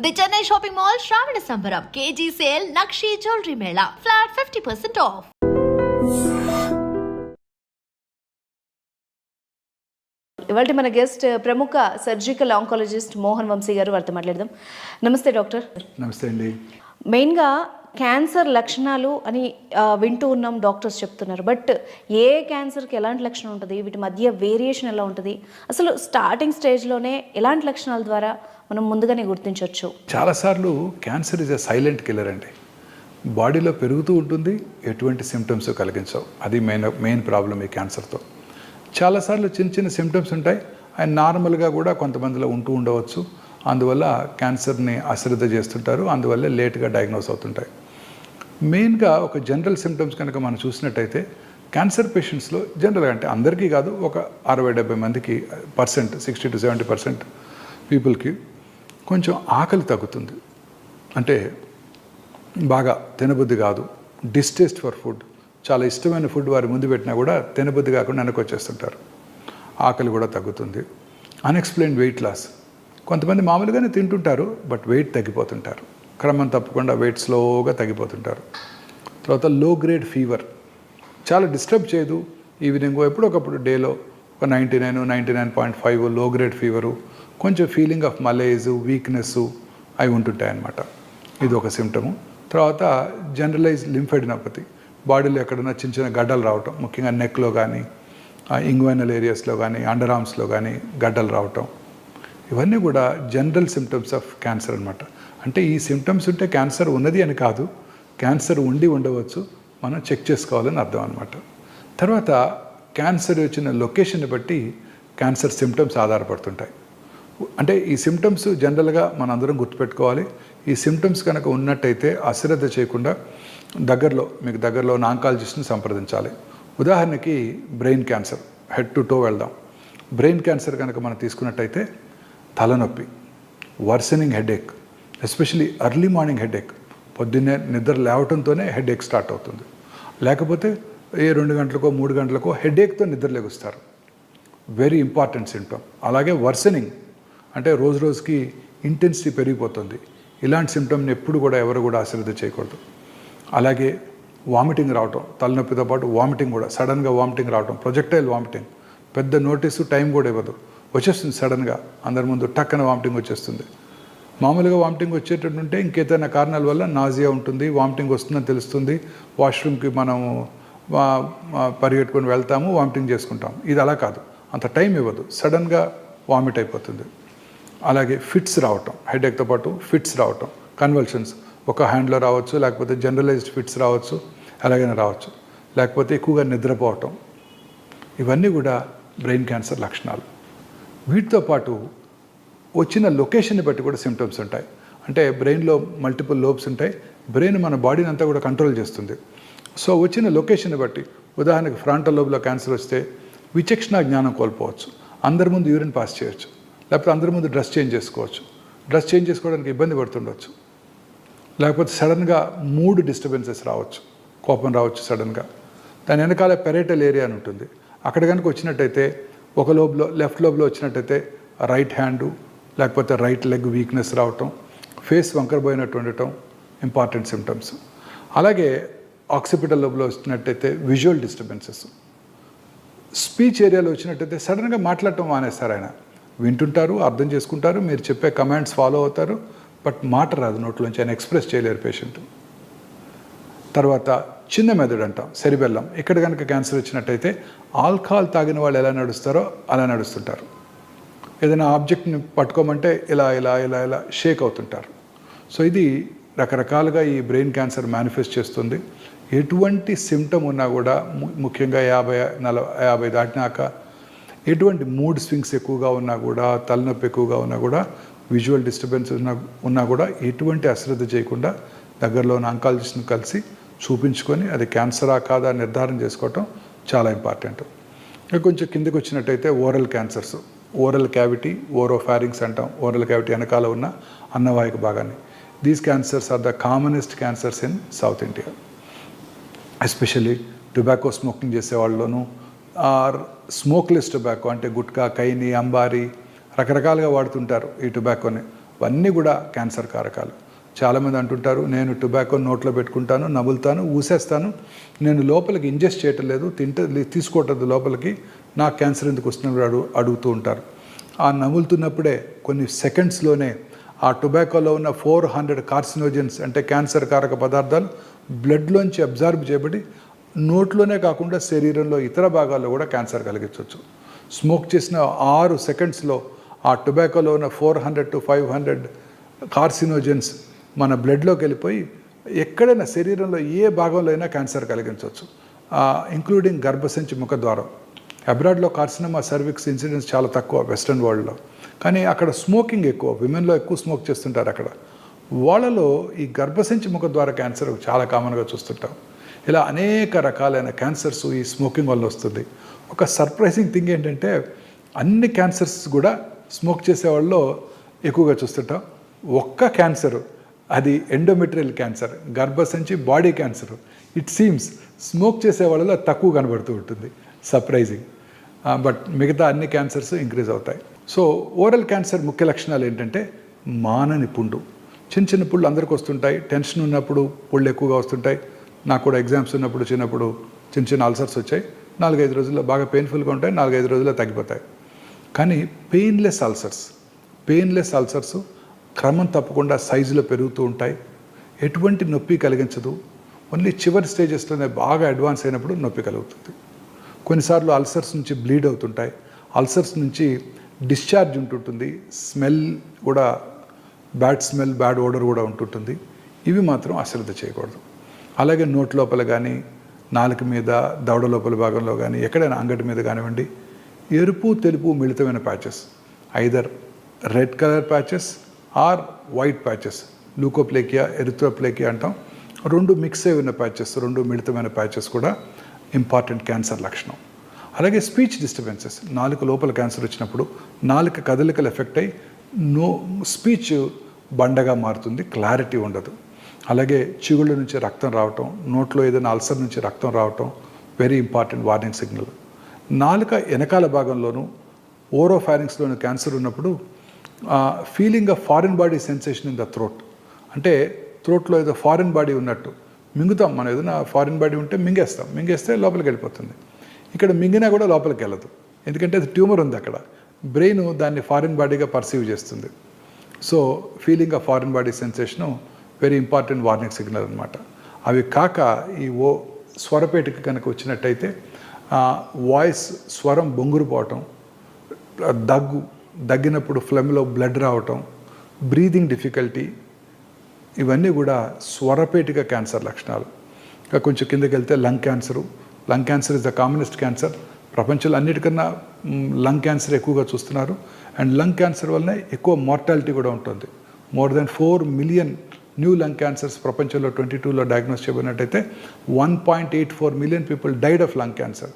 The Chennai shopping mall శ్రావణ సంబరం KG sale nakshi jewellery Mela flat 50% of. ఇవాళ మన గెస్ట్ ప్రముఖ సర్జికల్ ఆంకాలజిస్ట్ మోహన్ వంశీ గారు, వారితో మాట్లాడదాం. నమస్తే డాక్టర్. నమస్తే అండి. మెయిన్గా క్యాన్సర్ లక్షణాలు అని వింటూ ఉన్నాం, డాక్టర్స్ చెప్తున్నారు. బట్ ఏ క్యాన్సర్కి ఎలాంటి లక్షణం ఉంటుంది, వీటి మధ్య వేరియేషన్ ఎలా ఉంటుంది, అసలు స్టార్టింగ్ స్టేజ్లోనే ఎలాంటి లక్షణాల ద్వారా మనం ముందుగానే గుర్తించవచ్చు? చాలాసార్లు cancer is a silent killer అండి. బాడీలో పెరుగుతూ ఉంటుంది, ఎటువంటి సిమ్టమ్స్ కలిగించవు. అది మెయిన్ ప్రాబ్లం ఈ క్యాన్సర్తో. చాలాసార్లు చిన్న చిన్న సిమ్టమ్స్ ఉంటాయి, ఆయన నార్మల్గా కూడా కొంతమందిలో ఉంటూ ఉండవచ్చు. అందువల్ల క్యాన్సర్ని అశ్రద్ధ చేస్తుంటారు, అందువల్ల లేట్గా డయాగ్నోస్ అవుతుంటాయి. మెయిన్గా ఒక జనరల్ సిమ్టమ్స్ కనుక మనం చూసినట్టయితే క్యాన్సర్ పేషెంట్స్లో జనరల్గా, అంటే అందరికీ కాదు, ఒక 60-70 మందికి 60 to 70% పీపుల్కి కొంచెం ఆకలి తగ్గుతుంది. అంటే బాగా తినబుద్ధి కాదు, డిస్టేస్ట్ ఫర్ ఫుడ్, చాలా ఇష్టమైన ఫుడ్ వారి ముందు పెట్టినా కూడా తినబుద్ధి కాకుండా వెనక్కి వచ్చేస్తుంటారు. ఆకలి కూడా తగ్గుతుంది. అన్ఎక్స్ప్లెయిన్డ్ వెయిట్ లాస్, కొంతమంది మామూలుగానే తింటుంటారు బట్ వెయిట్ తగ్గిపోతుంటారు, క్రమం తప్పకుండా వెయిట్ స్లోగా తగ్గిపోతుంటారు. తర్వాత లో గ్రేడ్ ఫీవర్, చాలా డిస్టర్బ్ చేయదు, ఈవినింగ్ ఎప్పుడో ఒకప్పుడు డేలో ఒక 99.5 లో గ్రేడ్ ఫీవరు, కొంచెం ఫీలింగ్ ఆఫ్ మలేజ్, వీక్నెస్ అవి ఉంటుంటాయన్నమాట. ఇది ఒక సిమ్టము. తర్వాత జనరలైజ్ లింఫెడినోపతి, బాడీలో ఎక్కడైనా చిన్న చిన్న గడ్డలు రావటం, ముఖ్యంగా నెక్లో కానీ, ఇంగ్వైనల్ ఏరియాస్లో కానీ, అండర్ ఆర్మ్స్లో కానీ గడ్డలు రావటం, ఇవన్నీ కూడా జనరల్ సిమ్టమ్స్ ఆఫ్ క్యాన్సర్ అనమాట. అంటే ఈ సిమ్టమ్స్ ఉంటే క్యాన్సర్ ఉన్నది అని కాదు, క్యాన్సర్ ఉండి ఉండవచ్చు, మనం చెక్ చేసుకోవాలని అర్థం అనమాట. తర్వాత క్యాన్సర్ వచ్చిన లొకేషన్ని బట్టి క్యాన్సర్ సిమ్టమ్స్ ఆధారపడుతుంటాయి. అంటే ఈ సిమ్టమ్స్ జనరల్గా మనందరం గుర్తుపెట్టుకోవాలి. ఈ సిమ్టమ్స్ కనుక ఉన్నట్టయితే అశ్రద్ధ చేయకుండా మీకు దగ్గరలో ఉన్న ఆంకాలజిస్ట్ని సంప్రదించాలి. ఉదాహరణకి brain cancer, head to toe వెళ్దాం. బ్రెయిన్ క్యాన్సర్ కనుక మనం తీసుకున్నట్టయితే తలనొప్పి, worsening headache, especially early morning headache, పొద్దున్నే నిద్ర లేవటంతోనే హెడేక్ స్టార్ట్ అవుతుంది. లేకపోతే 2 గంటలకో 3 గంటలకో హెడేక్తో నిద్ర లేగుస్తారు, వెరీ ఇంపార్టెంట్ సిమ్టమ్. అలాగే వర్సనింగ్, అంటే రోజు రోజుకి ఇంటెన్సిటీ పెరిగిపోతుంది. ఇలాంటి సిమ్టమ్ని ఎప్పుడు కూడా ఎవరు కూడా అశ్రద్ధ చేయకూడదు. అలాగే వామిటింగ్ రావటం, తలనొప్పితో పాటు వామిటింగ్ కూడా, సడన్గా వామిటింగ్ రావటం, ప్రొజెక్టైల్ వామిటింగ్, పెద్ద నోటీసు టైం కూడా ఇవ్వదు, వచ్చేస్తుంది సడన్గా, అందరి ముందు టక్కన వామిటింగ్ వచ్చేస్తుంది. మామూలుగా వామిటింగ్ వచ్చేటట్టుంటే ఇంకేదైనా కారణాల వల్ల నాజియా ఉంటుంది, వామిటింగ్ వస్తుందని తెలుస్తుంది, వాష్రూమ్కి మనము పరిగెట్టుకొని వెళ్తాము, వామిటింగ్ చేసుకుంటాం. ఇది అలా కాదు, అంత టైం ఇవ్వదు, సడన్గా వామిట్ అయిపోతుంది. అలాగే ఫిట్స్ రావటం, హెడేక్తో పాటు ఫిట్స్ రావటం, కన్వల్షన్స్, ఒక హ్యాండ్లో రావచ్చు, లేకపోతే జనరలైజ్డ్ ఫిట్స్ రావచ్చు, ఎలాగైనా రావచ్చు, లేకపోతే ఎక్కువగా నిద్రపోవటం, ఇవన్నీ కూడా బ్రెయిన్ క్యాన్సర్ లక్షణాలు. వీటితో పాటు వచ్చిన లొకేషన్ని బట్టి కూడా సిమ్టమ్స్ ఉంటాయి. అంటే బ్రెయిన్లో మల్టిపుల్ లోబ్స్ ఉంటాయి, బ్రెయిన్ మన బాడీని అంతా కూడా కంట్రోల్ చేస్తుంది. సో వచ్చిన లొకేషన్ని బట్టి, ఉదాహరణకి ఫ్రంటల్ లోబ్లో క్యాన్సర్ వస్తే విచక్షణ జ్ఞానం కోల్పోవచ్చు, అందరి ముందు యూరిన్ పాస్ చేయొచ్చు, లేకపోతే అందరి ముందు డ్రెస్ చేంజ్ చేసుకోవచ్చు, డ్రెస్ చేంజ్ చేసుకోవడానికి ఇబ్బంది పడుతుండవచ్చు, లేకపోతే సడన్గా మూడ్ డిస్టర్బెన్సెస్ రావచ్చు, కోపం రావచ్చు సడన్గా. దాని వెనకాల పెరేటల్ ఏరియా అని ఉంటుంది, అక్కడ కనుక వచ్చినట్టయితే ఒక లోబ్లో, లెఫ్ట్ లోబ్లో వచ్చినట్టయితే రైట్ హ్యాండు లేకపోతే రైట్ లెగ్ వీక్నెస్ రావటం, ఫేస్ వంకరబోయినట్టు ఉండటం ఇంపార్టెంట్ సిమ్టమ్స్. అలాగే ఆక్సిపిటల్ లోబ్లో వచ్చినట్టయితే విజువల్ డిస్టర్బెన్సెస్, స్పీచ్ ఏరియాలో వచ్చినట్టయితే సడన్గా మాట్లాడటం మానేస్తారు. ఆయన వింటుంటారు, అర్థం చేసుకుంటారు, మీరు చెప్పే కమాండ్స్ ఫాలో అవుతారు, బట్ మాట రాదు నోట్లోంచి, ఆయన ఎక్స్ప్రెస్ చేయలేరు పేషెంట్. తర్వాత చిన్న మెదడు అంటాం, సెరిబెల్లం, ఇక్కడ కనుక క్యాన్సర్ వచ్చినట్టయితే ఆల్కహాల్ తాగిన వాళ్ళు ఎలా నడుస్తారో అలా నడుస్తుంటారు. ఏదైనా ఆబ్జెక్ట్ని పట్టుకోమంటే ఇలా ఇలా ఇలా ఇలా షేక్ అవుతుంటారు. సో ఇది రకరకాలుగా ఈ బ్రెయిన్ క్యాన్సర్ మేనిఫెస్ట్ చేస్తుంది. ఎటువంటి సిమ్టమ్ ఉన్నా కూడా, ముఖ్యంగా 50 దాటినాక, ఎటువంటి మూడ్ స్వింగ్స్ ఎక్కువగా ఉన్నా కూడా, తలనొప్పి ఎక్కువగా ఉన్నా కూడా, విజువల్ డిస్టర్బెన్స్ ఉన్నా కూడా ఎటువంటి అశ్రద్ధ చేయకుండా దగ్గరలో ఉన్న ఆంకాలజిస్ట్ని కలిసి చూపించుకొని అది క్యాన్సరా కాదా నిర్ధారణ చేసుకోవటం చాలా ఇంపార్టెంట్. కొంచెం కిందకి వచ్చినట్టయితే oral cancers, oral cavity, oropharynx అంటాం, ఓరల్ క్యావిటీ వెనకాల ఉన్న అన్నవాహిక భాగాన్ని. These cancers are the commonest cancers in south India, especially tobacco smoking చేసే వాళ్ళలోనూ, ఆర్ స్మోక్లెస్ టొబాకో అంటే గుట్కా, కైని, అంబారీ రకరకాలుగా వాడుతుంటారు ఈ టొబాకోని. ఇవన్నీ కూడా క్యాన్సర్ కారకాలు. చాలామంది అంటుంటారు, నేను టొబాకో నోట్లో పెట్టుకుంటాను, నములుతాను, ఊసేస్తాను, నేను లోపలికి ఇంజెస్ట్ చేయటం లేదు, తీసుకోవట్లేదు లోపలికి, నాకు క్యాన్సర్ ఎందుకు వస్తున్నప్పుడు అడుగుతూ ఉంటారు. ఆ నములుతున్నప్పుడే కొన్ని సెకండ్స్లోనే ఆ టొబాకోలో ఉన్న 400 కార్సినోజన్స్ అంటే క్యాన్సర్ కారక పదార్థాలు బ్లడ్లోంచి అబ్జార్బ్ చేయబడి నోట్లోనే కాకుండా శరీరంలో ఇతర భాగాల్లో కూడా క్యాన్సర్ కలిగించవచ్చు. స్మోక్ చేసిన 6 సెకండ్స్లో ఆ టొబాకోలో ఉన్న 400 to 500 కార్సినోజన్స్ మన బ్లడ్లోకి వెళ్ళిపోయి ఎక్కడైనా శరీరంలో ఏ భాగంలో అయినా క్యాన్సర్ కలిగించవచ్చు, ఇంక్లూడింగ్ గర్భసంచి ముఖద్వారం. అబ్రాడ్లో కార్సినోమా సర్విక్స్ ఇన్సిడెన్స్ చాలా తక్కువ వెస్ట్రన్ వరల్డ్లో, కానీ అక్కడ స్మోకింగ్ ఎక్కువ, విమెన్లో ఎక్కువ స్మోక్ చేస్తుంటారు అక్కడ. వాళ్ళలో ఈ గర్భసంచి ముఖద్వార క్యాన్సర్ చాలా కామన్గా చూస్తుంటాం. ఇలా అనేక రకాలైన క్యాన్సర్స్ ఈ స్మోకింగ్ వల్ల వస్తుంది. ఒక సర్ప్రైజింగ్ థింగ్ ఏంటంటే అన్ని క్యాన్సర్స్ కూడా స్మోక్ చేసే వాళ్ళలో ఎక్కువగా చూస్తుంటాం. ఒక్క క్యాన్సర్, అది ఎండోమెట్రియల్ క్యాన్సర్, గర్భసంచి body cancer, it seems smoke చేసే వాళ్ళలో తక్కువ కనబడుతూ ఉంటుంది. సర్ప్రైజింగ్. బట్ మిగతా అన్ని క్యాన్సర్స్ ఇంక్రీజ్ అవుతాయి. సో ఓరల్ క్యాన్సర్ ముఖ్య లక్షణాలు ఏంటంటే మానని పుండు. చిన్న చిన్న పుళ్ళు అందరికి వస్తుంటాయి. టెన్షన్ ఉన్నప్పుడు పుళ్ళు ఎక్కువగా వస్తుంటాయి. నాకు కూడా ఎగ్జామ్స్ ఉన్నప్పుడు చిన్నప్పుడు చిన్న చిన్న అల్సర్స్ వచ్చాయి. 4-5 రోజుల్లో బాగా పెయిన్ఫుల్గా ఉంటాయి, 4-5 రోజుల్లో తగ్గిపోతాయి. కానీ పెయిన్లెస్ అల్సర్స్ క్రమం తప్పకుండా సైజులో పెరుగుతూ ఉంటాయి. ఎటువంటి నొప్పి కలిగించదు. ఓన్లీ చివరి స్టేజెస్లోనే బాగా అడ్వాన్స్ అయినప్పుడు నొప్పి కలుగుతుంది. కొన్నిసార్లు అల్సర్స్ నుంచి బ్లీడ్ అవుతుంటాయి. అల్సర్స్ నుంచి డిశ్చార్జ్ ఉంటుంటుంది. స్మెల్ కూడా బ్యాడ్ స్మెల్, బ్యాడ్ ఓడర్ కూడా ఉంటుంటుంది. ఇవి మాత్రం అశ్రద్ధ చేయకూడదు. అలాగే నోటి లోపల కానీ, నాలుక మీద, దవడ లోపల భాగంలో కానీ, ఎక్కడైనా అంగటి మీద కానివ్వండి, ఎరుపు తెలుపు మిళితమైన patches, either red colour patches or white patches, leukoplakia, erythroplakia అంటాం. 2 మిక్స్ అయి ఉన్న ప్యాచెస్, 2 మిళితమైన ప్యాచెస్ కూడా ఇంపార్టెంట్ క్యాన్సర్ లక్షణం. అలాగే స్పీచ్ డిస్టర్బెన్సెస్, నాలుక లోపల క్యాన్సర్ వచ్చినప్పుడు నాలుక కదలికలు ఎఫెక్ట్ అయ్యి స్పీచ్ బండగా మారుతుంది, క్లారిటీ ఉండదు. అలాగే చిగుళ్ళ నుంచి రక్తం రావటం, నోట్లో ఏదైనా అల్సర్ నుంచి రక్తం రావటం వెరీ ఇంపార్టెంట్ వార్నింగ్ సిగ్నల్. నాలుక వెనకాల భాగంలోనూ ఓరోఫారింగ్స్లోని క్యాన్సర్ ఉన్నప్పుడు feeling of foreign body sensation in the throat, అంటే థ్రోట్లో ఏదో ఫారిన్ బాడీ ఉన్నట్టు మింగుతాం. మనం ఏదైనా ఫారిన్ బాడీ ఉంటే మింగేస్తే లోపలికి వెళ్ళిపోతుంది. ఇక్కడ మింగినా కూడా లోపలికి వెళ్ళదు, ఎందుకంటే అది ట్యూమర్ ఉంది అక్కడ. బ్రెయిన్ దాన్ని ఫారిన్ బాడీగా పర్సీవ్ చేస్తుంది. So feeling of foreign body sensation very important warning signal అనమాట. అవి కాక ఈ స్వరపేటికి కనుక వచ్చినట్టయితే వాయిస్ స్వరం బొంగురుపోవటం, దగ్గినప్పుడు ఫ్లెమ్లో బ్లడ్ రావటం, బ్రీదింగ్ డిఫికల్టీ, ఇవన్నీ కూడా స్వరపేటిక క్యాన్సర్ లక్షణాలు. ఇంకా కొంచెం కిందకి వెళ్తే lung cancer is the commonest cancer. ప్రపంచంలో అన్నిటికన్నా లంగ్ క్యాన్సర్ ఎక్కువగా చూస్తున్నారు. అండ్ లంగ్ క్యాన్సర్ వల్లనే ఎక్కువ మార్టాలిటీ కూడా ఉంటుంది. More than 4 million new lung cancers ప్రపంచంలో 2022లో డయాగ్నోస్ చేయబడినట్టయితే 1.84 million people died of lung cancer.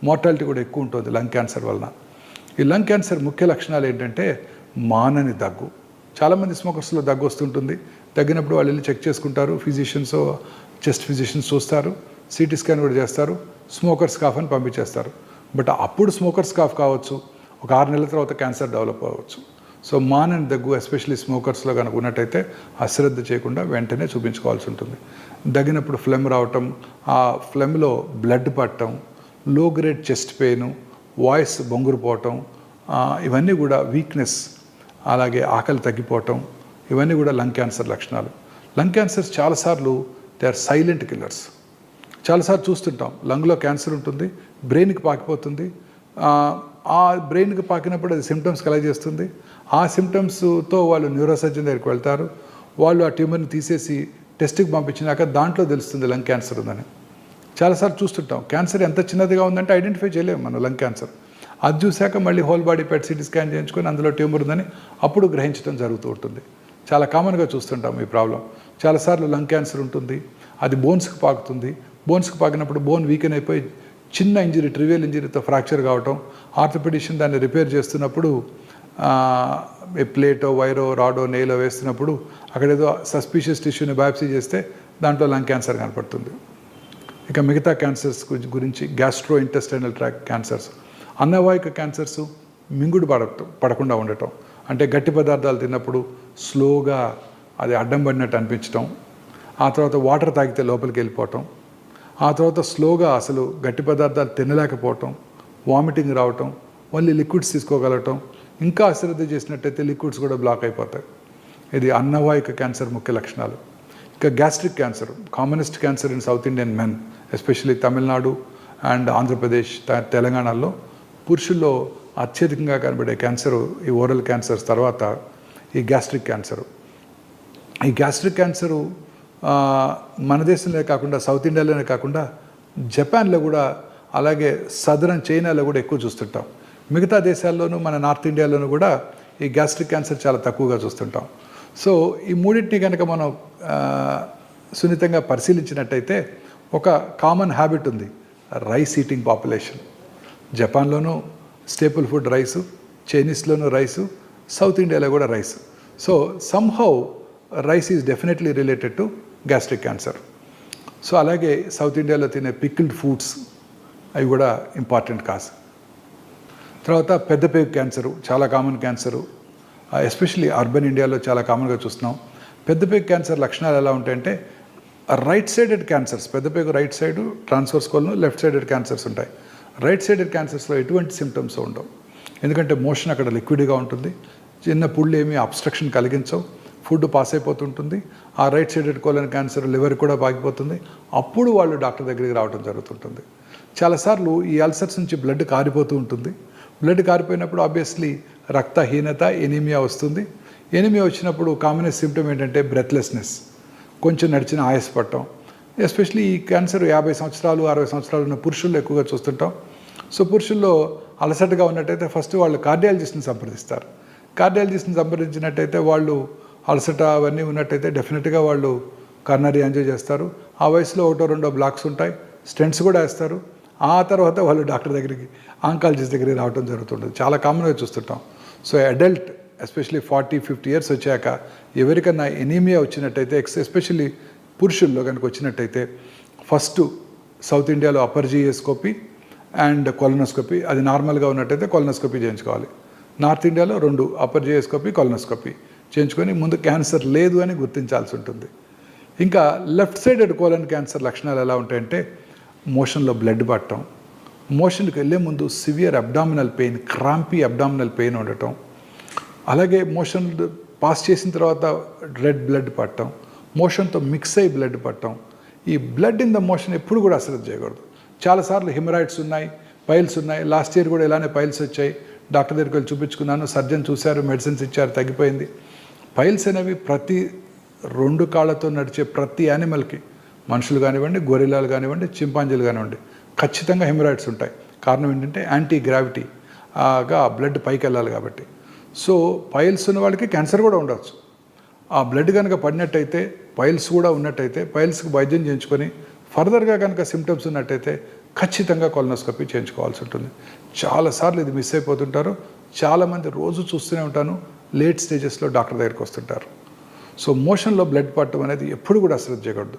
Mortality కూడా ఎక్కువ ఉంటుంది లంగ్ క్యాన్సర్ వలన. ఈ లంగ్ క్యాన్సర్ ముఖ్య లక్షణాలు ఏంటంటే మానని దగ్గు. చాలామంది స్మోకర్స్లో దగ్గు వస్తుంటుంది. తగ్గినప్పుడు వాళ్ళు వెళ్ళి చెక్ చేసుకుంటారు. చెస్ట్ ఫిజిషియన్స్ చూస్తారు, సిటీ స్కాన్ కూడా చేస్తారు, స్మోకర్స్ కాఫ్ అని పంపించేస్తారు. బట్ అప్పుడు స్మోకర్స్ కాఫ్ కావచ్చు, ఒక 6 నెలల తర్వాత క్యాన్సర్ డెవలప్ అవ్వచ్చు. సో మానని దగ్గు ఎస్పెషల్లీ స్మోకర్స్లో కనుక ఉన్నట్టయితే అశ్రద్ధ చేయకుండా వెంటనే చూపించుకోవాల్సి ఉంటుంది. దగ్గినప్పుడు ఫ్లెమ్ రావటం, ఆ ఫ్లెమ్లో బ్లడ్ పట్టడం, లో గ్రేడ్ చెస్ట్ పెయిన్, వాయిస్ బొంగురుపోవటం, ఇవన్నీ కూడా వీక్నెస్, అలాగే ఆకలి తగ్గిపోవటం, ఇవన్నీ కూడా లంగ్ క్యాన్సర్ లక్షణాలు. లంగ్ క్యాన్సర్స్ చాలాసార్లు దే ఆర్ సైలెంట్ కిల్లర్స్. చాలాసార్లు చూస్తుంటాం, లంగ్లో క్యాన్సర్ ఉంటుంది, బ్రెయిన్కి పాకిపోతుంది. ఆ బ్రెయిన్కి పాకినప్పుడు అది సిమ్టమ్స్ కలగజేస్తుంది. ఆ సిమ్టమ్స్తో వాళ్ళు న్యూరోసర్జన్ దగ్గరికి వెళ్తారు. వాళ్ళు ఆ ట్యూమర్ని తీసేసి టెస్ట్కి పంపించినాక దాంట్లో తెలుస్తుంది లంగ్ క్యాన్సర్ ఉందని. చాలాసార్లు చూస్తుంటాం. క్యాన్సర్ ఎంత చిన్నదిగా ఉందంటే ఐడెంటిఫై చేయలేము మనం లంగ్ క్యాన్సర్. అది చూశాక మళ్ళీ whole body PET CT scan చేయించుకొని అందులో ట్యూమర్ ఉందని అప్పుడు గ్రహించడం జరుగుతూ ఉంటుంది. చాలా కామన్గా చూస్తుంటాం ఈ ప్రాబ్లం. చాలాసార్లు లంగ్ క్యాన్సర్ ఉంటుంది, అది బోన్స్కి పాకుతుంది. బోన్స్కి పాకినప్పుడు బోన్ వీకెన్ అయిపోయి చిన్న ఇంజరీ, ట్రివియల్ ఇంజరీతో ఫ్రాక్చర్ కావటం, ఆర్థోపెడిషియన్ దాన్ని రిపేర్ చేస్తున్నప్పుడు ప్లేటో, వైరో, రాడో, నెయిలో వేస్తున్నప్పుడు అక్కడేదో సస్పీషియస్ టిష్యూని బయాప్సీ చేస్తే దాంట్లో లంగ్ క్యాన్సర్ కనపడుతుంది. ఇక మిగతా క్యాన్సర్స్ గురించి గ్యాస్ట్రో ఇంటెస్టైనల్ ట్రాక్ట్ క్యాన్సర్స్, అన్నవాహిక క్యాన్సర్స్, మింగుడు పడకుండా ఉండటం, అంటే గట్టి పదార్థాలు తిన్నప్పుడు స్లోగా అది అడ్డం పడినట్టు అనిపించడం, ఆ తర్వాత వాటర్ తాగితే లోపలికి వెళ్ళిపోవటం, ఆ తర్వాత స్లోగా అసలు గట్టి పదార్థాలు తినలేకపోవటం, వామిటింగ్ రావటం, మళ్ళీ లిక్విడ్స్ తీసుకోగలగటం, ఇంకా అశ్రద్ధ చేసినట్టయితే లిక్విడ్స్ కూడా బ్లాక్ అయిపోతాయి. ఇది అన్నవాహిక క్యాన్సర్ ముఖ్య లక్షణాలు. ఇంకా gastric cancer, commonest cancer in south Indian men, especially Tamil Nadu and Andhra Pradesh, తెలంగాణలో పురుషుల్లో అత్యధికంగా కనబడే క్యాన్సరు ఈ ఓరల్ క్యాన్సర్స్ తర్వాత ఈ గ్యాస్ట్రిక్ క్యాన్సరు. ఈ గ్యాస్ట్రిక్ క్యాన్సరు మన దేశంలో కాకుండా సౌత్ ఇండియాలోనే కాకుండా జపాన్లో కూడా, అలాగే సదరన్ చైనాలో కూడా ఎక్కువ చూస్తుంటాం. మిగతా దేశాల్లోనూ మన నార్త్ ఇండియాలోనూ కూడా ఈ గ్యాస్ట్రిక్ క్యాన్సర్ చాలా తక్కువగా చూస్తుంటాం. సో ఈ మూడింటిని కనుక మనం సున్నితంగా పరిశీలించినట్టయితే ఒక కామన్ హ్యాబిట్ ఉంది, రైస్ ఈటింగ్ పాపులేషన్. జపాన్లోనూ స్టేపుల్ ఫుడ్ రైసు, చైనీస్లోనూ రైసు, సౌత్ ఇండియాలో కూడా rice. So somehow rice is definitely related to gastric cancer. So అలాగే సౌత్ ఇండియాలో తినే పికిల్డ్ ఫుడ్స్ అవి కూడా ఇంపార్టెంట్ కాజ్. తర్వాత పెద్ద పేగు క్యాన్సరు చాలా కామన్ క్యాన్సరు, ఎస్పెషల్లీ అర్బన్ ఇండియాలో చాలా కామన్గా చూస్తున్నాం. పెద్ద పేగు క్యాన్సర్ లక్షణాలు ఎలా ఉంటాయంటే రైట్ సైడెడ్ క్యాన్సర్స్, పెద్ద పేగు right side transverse colon, left sided cancers ఉంటాయి. రైట్ సైడెడ్ క్యాన్సర్స్లో ఎటువంటి సిమ్టమ్స్ ఉండవు, ఎందుకంటే మోషన్ అక్కడ లిక్విడ్గా ఉంటుంది, చిన్న పుళ్ళు ఏమీ అబ్స్ట్రక్షన్ కలిగించవు, ఫుడ్ పాస్ అయిపోతుంటుంది. ఆ right sided colon cancer liver కూడా పాకిపోతుంది. అప్పుడు వాళ్ళు డాక్టర్ దగ్గరికి రావడం జరుగుతుంటుంది. చాలాసార్లు ఈ అల్సర్స్ నుంచి బ్లడ్ కారిపోతూ ఉంటుంది. బ్లడ్ కారిపోయినప్పుడు ఆబ్వియస్లీ రక్తహీనత, ఎనీమియా వస్తుంది. ఎనీమియా వచ్చినప్పుడు కామనెస్ట్ సిమ్టమ్ ఏంటంటే బ్రెత్లెస్నెస్, కొంచెం నడిచిన ఆయాసపడటం. ఎస్పెషల్లీ ఈ క్యాన్సర్ 50 సంవత్సరాలు 60 సంవత్సరాలు ఉన్న పురుషుల్లో ఎక్కువగా చూస్తుంటాం. సో పురుషుల్లో అలసటగా ఉన్నట్టయితే ఫస్ట్ వాళ్ళు కార్డియాలజిస్ట్ని సంప్రదిస్తారు. కార్డియాలజిస్ట్ని సంప్రదించినట్టయితే వాళ్ళు అలసట అవన్నీ ఉన్నట్టయితే డెఫినెట్గా వాళ్ళు కర్నరీ యాంజియో చేస్తారు. ఆ వయసులో 1-2 బ్లాక్స్ ఉంటాయి, స్టెంట్స్ కూడా వేస్తారు. ఆ తర్వాత వాళ్ళు డాక్టర్ దగ్గరికి, ఆంకాలజిస్ట్ దగ్గరికి రావడం జరుగుతుంటుంది. చాలా కామన్గా చూస్తుంటాం. సో అడల్ట్ ఎస్పెషల్లీ 40-50 ఇయర్స్ వచ్చాక ఎవరికన్నా ఎనీమియా వచ్చినట్టయితే, ఎస్పెషల్లీ పురుషుల్లో కనుక వచ్చినట్టయితే ఫస్ట్ సౌత్ ఇండియాలో అప్పర్ జియోస్కోపీ అండ్ కొలనోస్కోపీ, అది నార్మల్గా ఉన్నట్టయితే కొలనోస్కోపీ చేయించుకోవాలి. నార్త్ ఇండియాలో 2 అప్పర్ జియోస్కోపీ, కొలనోస్కోపీ చేయించుకొని ముందు క్యాన్సర్ లేదు అని గుర్తించాల్సి ఉంటుంది. ఇంకా లెఫ్ట్ సైడెడ్ కోలన్ క్యాన్సర్ లక్షణాలు ఎలా ఉంటాయంటే మోషన్లో బ్లడ్ పట్టడం, మోషన్కి వెళ్ళే ముందు severe abdominal pain, crampy abdominal pain ఉండటం, అలాగే మోషన్ పాస్ చేసిన తర్వాత రెడ్ బ్లడ్ పట్టడం, మోషన్తో మిక్స్ అయ్యి బ్లడ్ పట్టడం. ఈ బ్లడ్ ఇన్ ద మోషన్ ఎప్పుడు కూడా అశ్రద్ధ చేయకూడదు. చాలాసార్లు హిమరాయిడ్స్ ఉన్నాయి, పైల్స్ ఉన్నాయి. లాస్ట్ ఇయర్ కూడా ఇలానే పైల్స్ వచ్చాయి. డాక్టర్ దగ్గరికి వెళ్ళి చూపించుకున్నాను, సర్జన్ చూశారు, మెడిసిన్స్ ఇచ్చారు, తగ్గిపోయింది. పైల్స్ అనేవి ప్రతి 2 కాళ్ళతో నడిచే ప్రతి యానిమల్కి, మనుషులు కానివ్వండి, గొరిల్లాలు కానివ్వండి, చింపాంజీలు కానివ్వండి, ఖచ్చితంగా హిమరాయిడ్స్ ఉంటాయి. కారణం ఏంటంటే యాంటీ గ్రావిటీగా బ్లడ్ పైకి వెళ్ళాలి కాబట్టి. సో పైల్స్ ఉన్న వాళ్ళకి క్యాన్సర్ కూడా ఉండవచ్చు. ఆ బ్లడ్ కనుక పడినట్టయితే, పైల్స్ కూడా ఉన్నట్టయితే పైల్స్కి వైద్యం చేయించుకొని ఫర్దర్గా కనుక సిమ్టమ్స్ ఉన్నట్టయితే ఖచ్చితంగా కొలనోస్కోపీ చేయించుకోవాల్సి ఉంటుంది. చాలాసార్లు ఇది మిస్ అయిపోతుంటారు. చాలామంది రోజు చూస్తూనే ఉంటాను, లేట్ స్టేజెస్లో డాక్టర్ దగ్గరికి వస్తుంటారు. సో మోషన్లో బ్లడ్ పట్టడం అనేది ఎప్పుడు కూడా అశ్రద్ధ చేయకూడదు.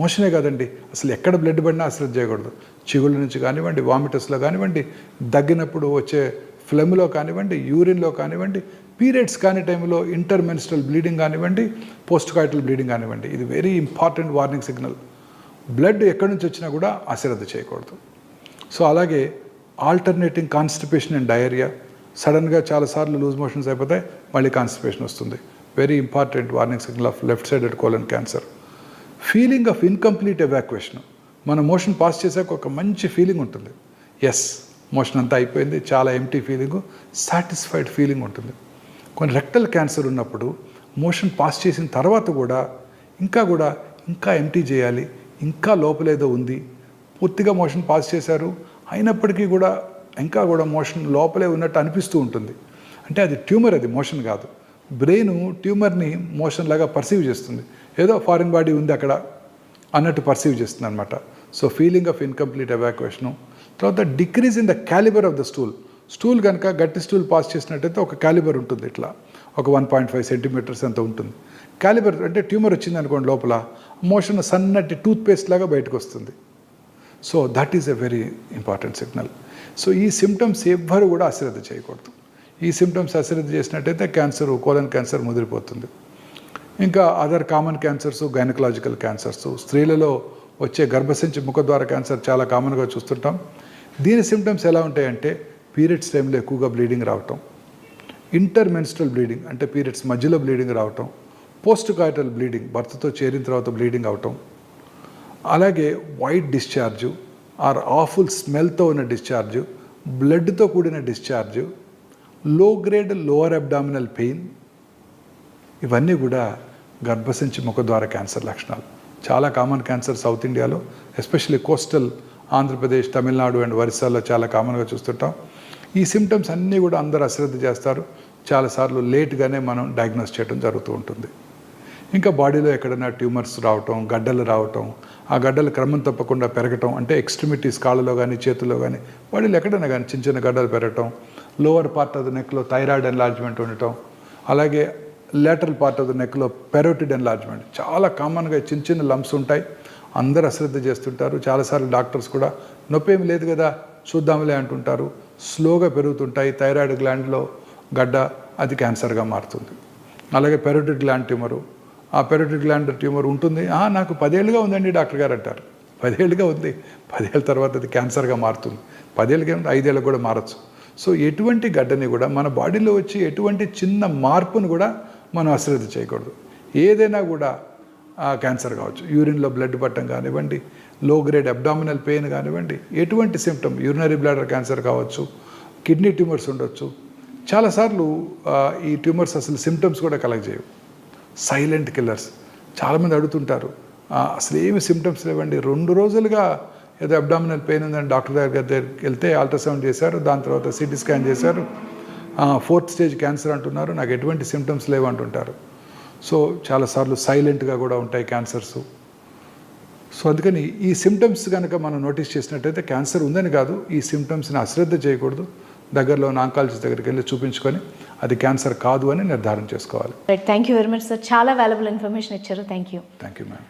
మోషనే కాదండి, అసలు ఎక్కడ బ్లడ్ పడినా అశ్రద్ధ చేయకూడదు. చిగుళ్ళ నుంచి కానివ్వండి, వామిటస్లో కానివ్వండి, దగ్గినప్పుడు వచ్చే ఫ్లెమ్లో కానివ్వండి, యూరిన్లో కానివ్వండి, పీరియడ్స్ కాని టైంలో ఇంటర్మెన్స్ట్రల్ బ్లీడింగ్ కానివ్వండి, పోస్ట్ కాయిటల్ బ్లీడింగ్ కానివ్వండి, ఇది very important warning signal. Blood ఎక్కడి నుంచి వచ్చినా కూడా అశ్రద్ధ చేయకూడదు. సో అలాగే ఆల్టర్నేటింగ్ కాన్స్టిపేషన్ అండ్ డయేరియా, సడన్గా చాలాసార్లు లూజ్ మోషన్స్ అయిపోతాయి, మళ్ళీ కాన్స్టిపేషన్ వస్తుంది. Very important warning signal off left sided colon cancer. Feeling of incomplete evacuation, మన మోషన్ పాస్ చేసాక ఒక మంచి ఫీలింగ్ ఉంటుంది. ఎస్, మోషన్ అంతా అయిపోయింది, చాలా ఎంటీ ఫీలింగు, సాటిస్ఫైడ్ ఫీలింగ్ ఉంటుంది. కొన్ని రెక్టల్ క్యాన్సర్ ఉన్నప్పుడు మోషన్ పాస్ చేసిన తర్వాత కూడా ఇంకా ఎంటీ చేయాలి, ఇంకా లోపలేదో ఉంది, పూర్తిగా మోషన్ పాస్ చేశారు అయినప్పటికీ కూడా ఇంకా మోషన్ లోపలే ఉన్నట్టు అనిపిస్తూ ఉంటుంది. అంటే అది ట్యూమర్, అది మోషన్ కాదు. బ్రెయిన్ ట్యూమర్ని మోషన్ లాగా పర్సీవ్ చేస్తుంది, ఏదో ఫారిన్ బాడీ ఉంది అక్కడ అన్నట్టు పర్సీవ్ చేస్తుంది అనమాట. So feeling of incomplete evacuation. తర్వాత decrease in the calibre of the stool కనుక గట్టి స్టూల్ పాస్ చేసినట్టయితే ఒక క్యాలిబర్ ఉంటుంది, ఇట్లా ఒక 1.5 సెంటీమీటర్స్ అంత ఉంటుంది. క్యాలిబర్ అంటే ట్యూమర్ వచ్చింది అనుకోండి, లోపల మోషన్ సన్నటి టూత్పేస్ట్ లాగా బయటకు వస్తుంది. So that is a very important signal. So ఈ సిమ్టమ్స్ ఎవ్వరు కూడా అశ్రద్ధ చేయకూడదు. ఈ సిమ్టమ్స్ అశ్రద్ధ చేసినట్టయితే క్యాన్సర్, కోలన్ క్యాన్సర్ ముదిరిపోతుంది. ఇంకా other common cancers, gynaecological cancers, స్త్రీలలో వచ్చే గర్భసంచి ముఖద్వార క్యాన్సర్ చాలా కామన్గా చూస్తుంటాం. దీని సిమ్టమ్స్ ఎలా ఉంటాయంటే పీరియడ్స్ టైంలో ఎక్కువగా బ్లీడింగ్ రావటం, ఇంటర్మెన్స్ట్రల్ బ్లీడింగ్ అంటే పీరియడ్స్ మధ్యలో బ్లీడింగ్ రావటం, పోస్ట్ కాయిటల్ బ్లీడింగ్ భర్తతో చేరిన తర్వాత బ్లీడింగ్ అవటం, అలాగే వైట్ డిశ్చార్జు ఆర్ ఆఫుల్ స్మెల్తో ఉన్న డిశ్చార్జు, బ్లడ్తో కూడిన డిశ్చార్జు, లో గ్రేడ్ లోవర్ అబ్డామినల్ పెయిన్, ఇవన్నీ కూడా గర్భసంచి ముఖద్వార క్యాన్సర్ లక్షణాలు. చాలా కామన్ క్యాన్సర్ సౌత్ ఇండియాలో, especially coastal Andhra Pradesh, Tamil Nadu and ఒరిస్సాలో చాలా కామన్గా చూస్తుంటాం. ఈ సిమ్టమ్స్ అన్నీ కూడా అందరూ అశ్రద్ధ చేస్తారు. చాలాసార్లు లేట్గానే మనం డయాగ్నోస్ చేయడం జరుగుతూ ఉంటుంది. ఇంకా బాడీలో ఎక్కడైనా ట్యూమర్స్ రావటం, గడ్డలు రావటం, ఆ గడ్డలు క్రమం తప్పకుండా పెరగటం, అంటే ఎక్స్ట్రిమిటీస్ కాళ్ళలో కానీ చేతుల్లో కానీ బాడీలో ఎక్కడైనా కానీ చిన్న చిన్న గడ్డలు పెరగటం, లోవర్ పార్ట్ ఆఫ్ ద నెక్లో థైరాయిడ్ ఎన్లార్జ్మెంట్ ఉండటం, అలాగే లేటరల్ పార్ట్ ఆఫ్ ద నెక్లో పెరోటిడ్ ఎన్లార్జ్మెంట్, చాలా కామన్గా చిన్న చిన్న లంప్స్ ఉంటాయి. అందరూ అశ్రద్ధ చేస్తుంటారు. చాలాసార్లు డాక్టర్స్ కూడా నొప్పి ఏమి లేదు కదా చూద్దాంలే అంటుంటారు. స్లోగా పెరుగుతుంటాయి. థైరాయిడ్ గ్లాండ్లో గడ్డ, అది క్యాన్సర్గా మారుతుంది. అలాగే పెరోటిడ్ గ్లాండ్ ట్యూమరు, ఆ పెరోటిడ్ గ్లాండ్ ట్యూమర్ ఉంటుంది. నాకు 10 ఏళ్ళుగా ఉందండి డాక్టర్ గారు అంటారు. 10 ఏళ్ళుగా ఉంది, 10 ఏళ్ళ తర్వాత అది క్యాన్సర్గా మారుతుంది. 10 ఏళ్ళకి 5 ఏళ్ళకి కూడా మారచ్చు. సో ఎటువంటి గడ్డని కూడా మన బాడీలో వచ్చి ఎటువంటి చిన్న మార్పును కూడా మనం అశ్రద్ధ చేయకూడదు. ఏదైనా కూడా క్యాన్సర్ కావచ్చు, యూరిన్లో బ్లడ్ పట్టడం కానివ్వండి, లో గ్రేడ్ అబ్డామినల్ పెయిన్ కానివ్వండి, ఎటువంటి సిమ్టమ్, యూరినరీ బ్లాడర్ క్యాన్సర్ కావచ్చు, కిడ్నీ ట్యూమర్స్ ఉండొచ్చు. చాలాసార్లు ఈ ట్యూమర్స్ అసలు సిమ్టమ్స్ కూడా కలగజేయవు, సైలెంట్ కిల్లర్స్. చాలామంది అడుగుతుంటారు అసలు ఏమి సిమ్టమ్స్ లేవండి, 2 రోజులుగా ఏదో అబ్డామినల్ పెయిన్ ఉందని డాక్టర్ దగ్గరికి వెళ్తే అల్ట్రాసౌండ్ చేశారు, దాని తర్వాత సిటీ స్కాన్ చేశారు, 4th స్టేజ్ క్యాన్సర్ అంటున్నారు, నాకు ఎటువంటి సిమ్టమ్స్ లేవు అంటుంటారు. సో చాలాసార్లు సైలెంట్గా కూడా ఉంటాయి క్యాన్సర్స్. సో అందుకని ఈ సిమ్టమ్స్ కనుక మనం నోటీస్ చేసినట్టయితే క్యాన్సర్ ఉందని కాదు, ఈ సిమ్టమ్స్ని అశ్రద్ధ చేయకూడదు. దగ్గరలో ఉన్న ఆంకాలజిస్ట్ దగ్గరికి వెళ్ళి చూపించుకొని అది క్యాన్సర్ కాదు అని నిర్ధారణ చేసుకోవాలి. Thank you very much sir, చాలా వాల్యుబుల్ ఇన్ఫర్మేషన్ ఇచ్చారు. Thank you ma'am.